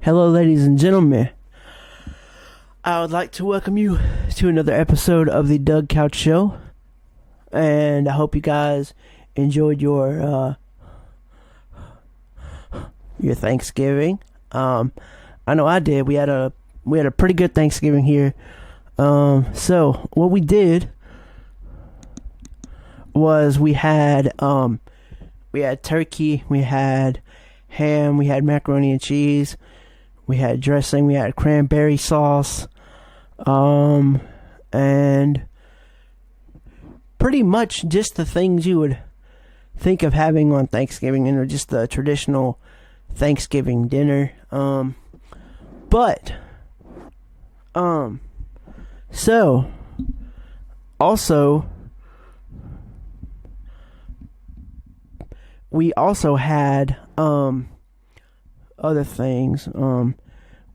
Hello, ladies and gentlemen. I would like to welcome you to another episode of the Doug Couch Show, and I hope you guys enjoyed your Thanksgiving. I know I did. We had a pretty good Thanksgiving here. So what we did was we had turkey, we had ham, we had macaroni and cheese, we had dressing, we had cranberry sauce, and pretty much just the things you would think of having on Thanksgiving, and just the traditional Thanksgiving dinner. So also we also had other things.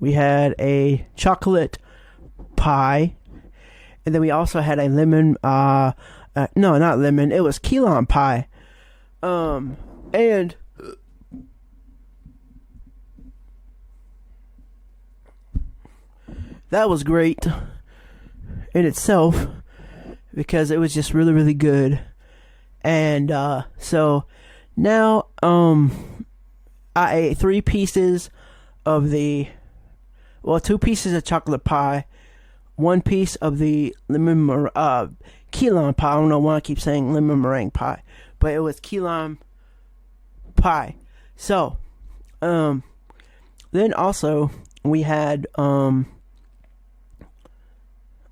We had a chocolate pie, and then we also had a lemon no, not lemon, it was key lime pie. And that was great in itself because it was just really, really good. And so now I ate 3 pieces of two pieces of chocolate pie, 1 piece of the key lime pie. I don't know why I keep saying lemon meringue pie, but it was key lime pie. So then also we had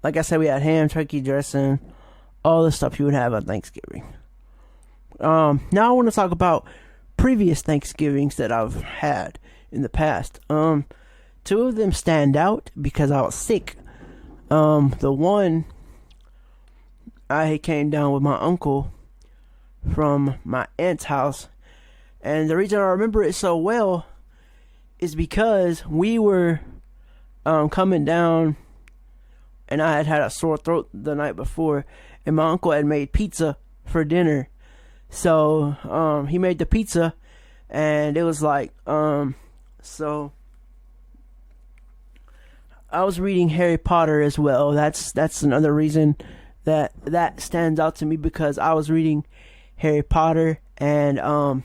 like I said, we had ham, turkey, dressing, all the stuff you would have on Thanksgiving. Now I want to talk about previous Thanksgivings that I've had in the past. 2 of them stand out because I was sick. The one, I came down with my uncle from my aunt's house, and the reason I remember it so well is because we were coming down, and I had a sore throat the night before, and my uncle had made pizza for dinner. So he made the pizza, and it was like so I was reading Harry Potter as well. That's another reason that stands out to me, because I was reading Harry Potter, and that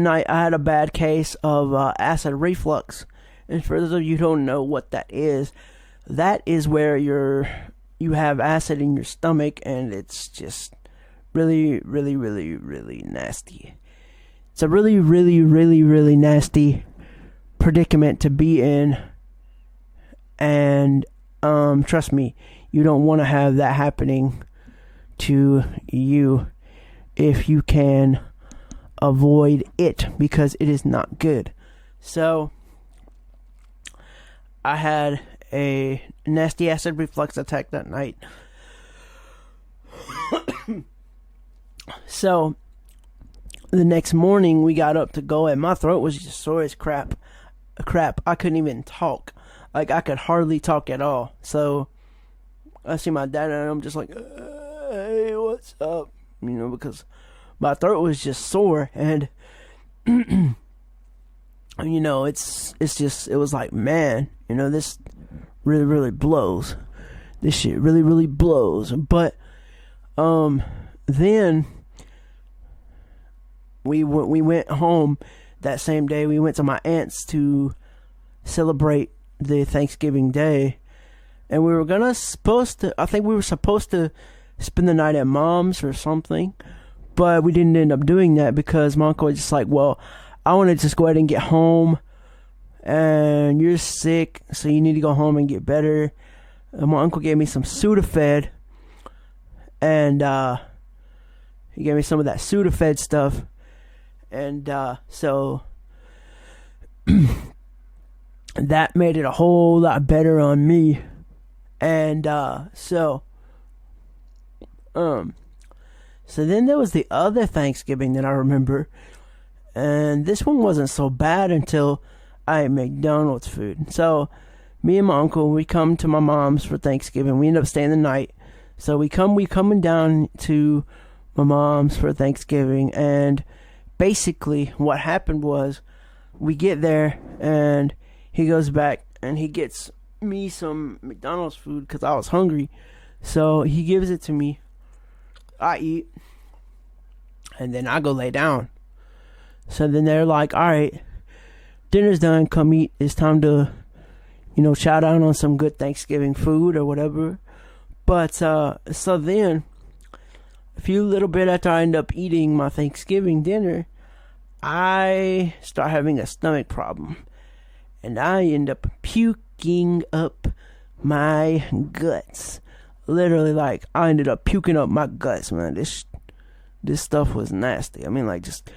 night I had a bad case of acid reflux. And for those of you who don't know what that is where you have acid in your stomach, and it's just really, really, really, really nasty. It's a really, really, really, really nasty predicament to be in. And trust me, you don't want to have that happening to you if you can avoid it, because it is not good. So I had a nasty acid reflux attack that night. So the next morning we got up to go, and my throat was just sore as crap. I couldn't even talk. Like, I could hardly talk at all. So I see my dad, and I'm just like, hey, what's up? Because my throat was just sore, and it was like, man, this really, really blows. This shit really, really blows. But then we went home that same day. We went to my aunt's to celebrate the Thanksgiving Day, and we were supposed to spend the night at Mom's or something, but we didn't end up doing that because my uncle was just like, well, I want to just go ahead and get home, and you're sick, so you need to go home and get better. And my uncle gave me some Sudafed, and he gave me some of that Sudafed stuff, and so that made it a whole lot better on me. And so then there was the other Thanksgiving that I remember, and this one wasn't so bad until I ate McDonald's food. So me and my uncle, we come to my mom's for Thanksgiving. We end up staying the night. So we coming down to my mom's for Thanksgiving, and basically what happened was we get there and he goes back and he gets me some McDonald's food because I was hungry. So he gives it to me. I eat. And then I go lay down. So then they're like, all right, dinner's done. Come eat. It's time to, chow down on some good Thanksgiving food or whatever. But so then, a few little bit after I end up eating my Thanksgiving dinner, I start having a stomach problem. And I end up puking up my guts. Literally, like, I ended up puking up my guts, man. This stuff was nasty. I mean, like, just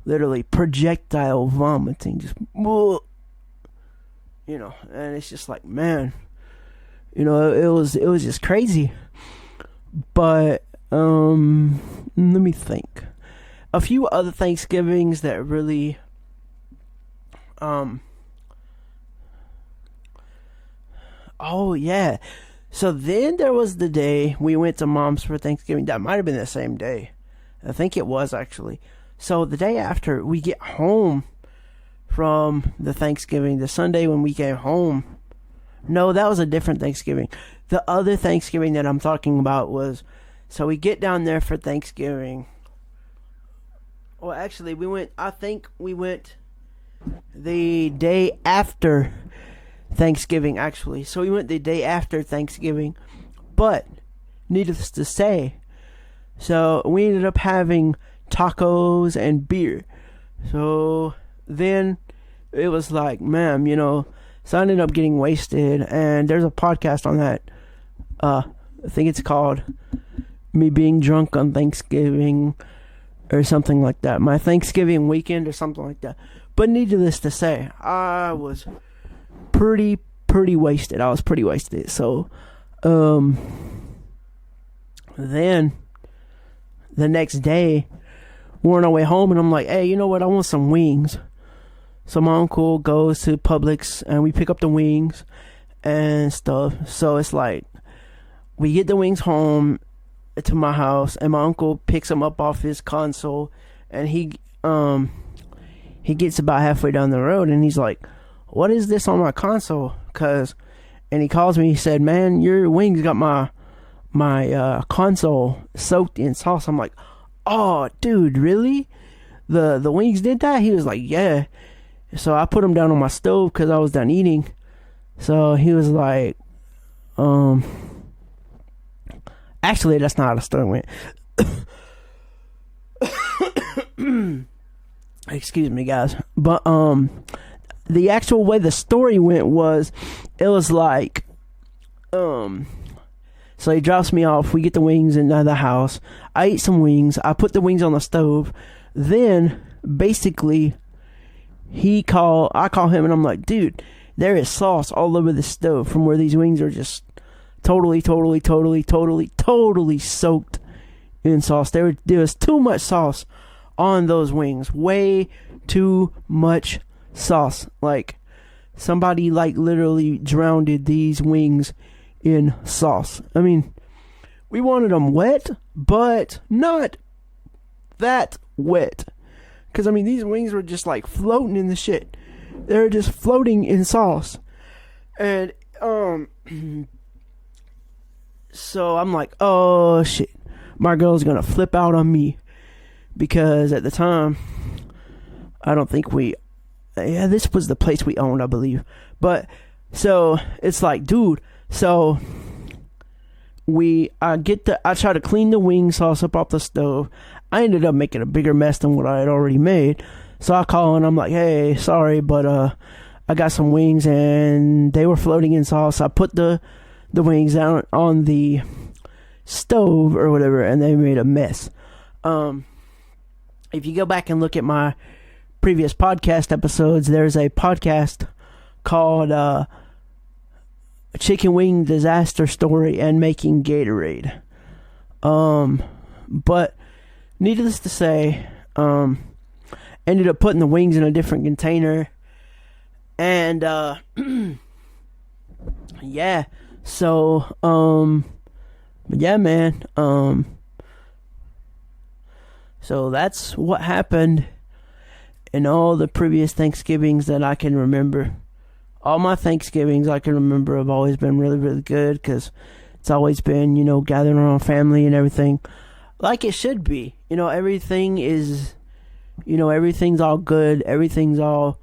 literally projectile vomiting. Just, and it's just like, man, it was just crazy. But, let me think. A few other Thanksgivings that really, oh, yeah. So then there was the day we went to Mom's for Thanksgiving. That might have been the same day. I think it was, actually. So the day after we get home from the Thanksgiving, the Sunday when we came home. No, that was a different Thanksgiving. The other Thanksgiving that I'm talking about was, so we get down there for Thanksgiving. Well, actually, I think we went the day after Thanksgiving, actually. So we went the day after Thanksgiving. But, needless to say, so we ended up having tacos and beer. So then it was like, man, so I ended up getting wasted. And there's a podcast on that. I think it's called Me Being Drunk on Thanksgiving or something like that. My Thanksgiving weekend or something like that. But needless to say, I was pretty wasted. I was pretty wasted. So, then the next day, we're on our way home, and I'm like, hey, you know what? I want some wings. So my uncle goes to Publix, and we pick up the wings and stuff. So it's like, we get the wings home to my house, and my uncle picks them up off his console, and he gets about halfway down the road, and he's like, what is this on my console? And he calls me, he said, man, your wings got my console soaked in sauce. I'm like, oh, dude, really? The wings did that? He was like, yeah. So I put them down on my stove because I was done eating. So he was like, actually, that's not how the story went. Excuse me, guys. But, the actual way the story went was, it was like, so he drops me off, we get the wings in the house, I eat some wings, I put the wings on the stove, then, basically, I call him and I'm like, dude, there is sauce all over the stove from where these wings are just totally soaked in sauce. There was too much sauce on those wings, way too much sauce. Like, somebody literally drowned these wings in sauce. I mean, we wanted them wet, but not that wet. Because, I mean, these wings were just floating in the shit. They were just floating in sauce. And, so I'm like, oh shit, my girl's gonna flip out on me. Because at the time, I don't think this was the place we owned, I believe. But, so, it's like, dude, so, I try to clean the wing sauce up off the stove. I ended up making a bigger mess than what I had already made. So I call and I'm like, hey, sorry, but, I got some wings and they were floating in sauce. I put the wings out on the stove or whatever, and they made a mess. If you go back and look at my previous podcast episodes, there's a podcast called Chicken Wing Disaster Story and Making Gatorade. But needless to say, ended up putting the wings in a different container, and yeah. So yeah, man. So that's what happened and all the previous Thanksgivings that I can remember. All my Thanksgivings I can remember have always been really, really good because it's always been, gathering around family and everything like it should be. Everything is, everything's all good. Everything's all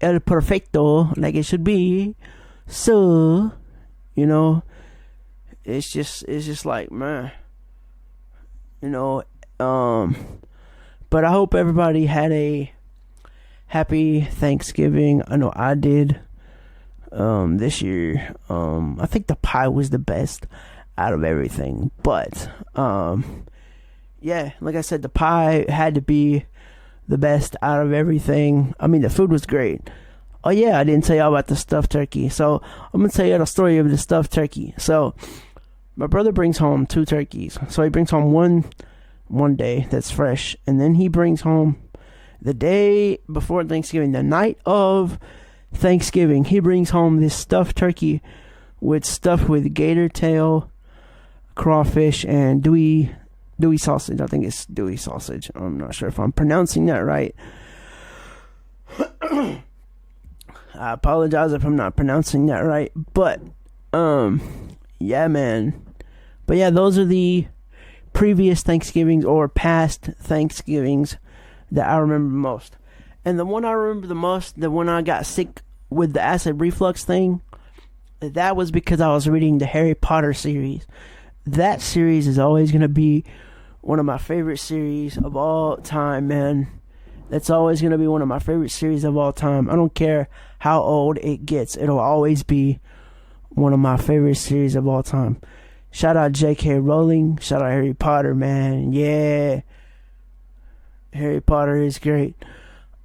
el perfecto like it should be. So, it's just like, man, but I hope everybody had a happy Thanksgiving. I know I did. This year, I think the pie was the best out of everything. But, yeah, like I said, the pie had to be the best out of everything. I mean, the food was great. Oh, yeah, I didn't tell y'all about the stuffed turkey. So, I'm going to tell you the story of the stuffed turkey. So, my brother brings home 2 turkeys. So, he brings home one day that's fresh. And then he brings home the day before Thanksgiving, the night of Thanksgiving, he brings home this stuffed turkey stuffed with gator tail, crawfish, and Dewey sausage. I think it's Dewey sausage. I'm not sure if I'm pronouncing that right. I apologize if I'm not pronouncing that right. But, yeah, man. But yeah, those are the previous Thanksgivings or past Thanksgivings that I remember most. And the one I remember the most, the one I got sick with the acid reflux thing, that was because I was reading the Harry Potter series. That series is always going to be one of my favorite series of all time, man. That's always going to be one of my favorite series of all time. I don't care how old it gets. It'll always be one of my favorite series of all time. Shout out J.K. Rowling. Shout out Harry Potter, man. Yeah. Harry Potter is great.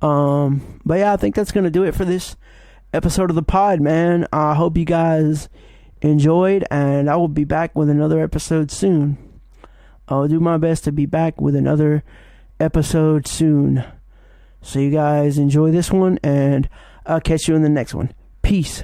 But yeah, I think that's going to do it for this episode of the pod, man. I hope you guys enjoyed, and I will be back with another episode soon. I'll do my best to be back with another episode soon. So you guys enjoy this one, and I'll catch you in the next one. Peace.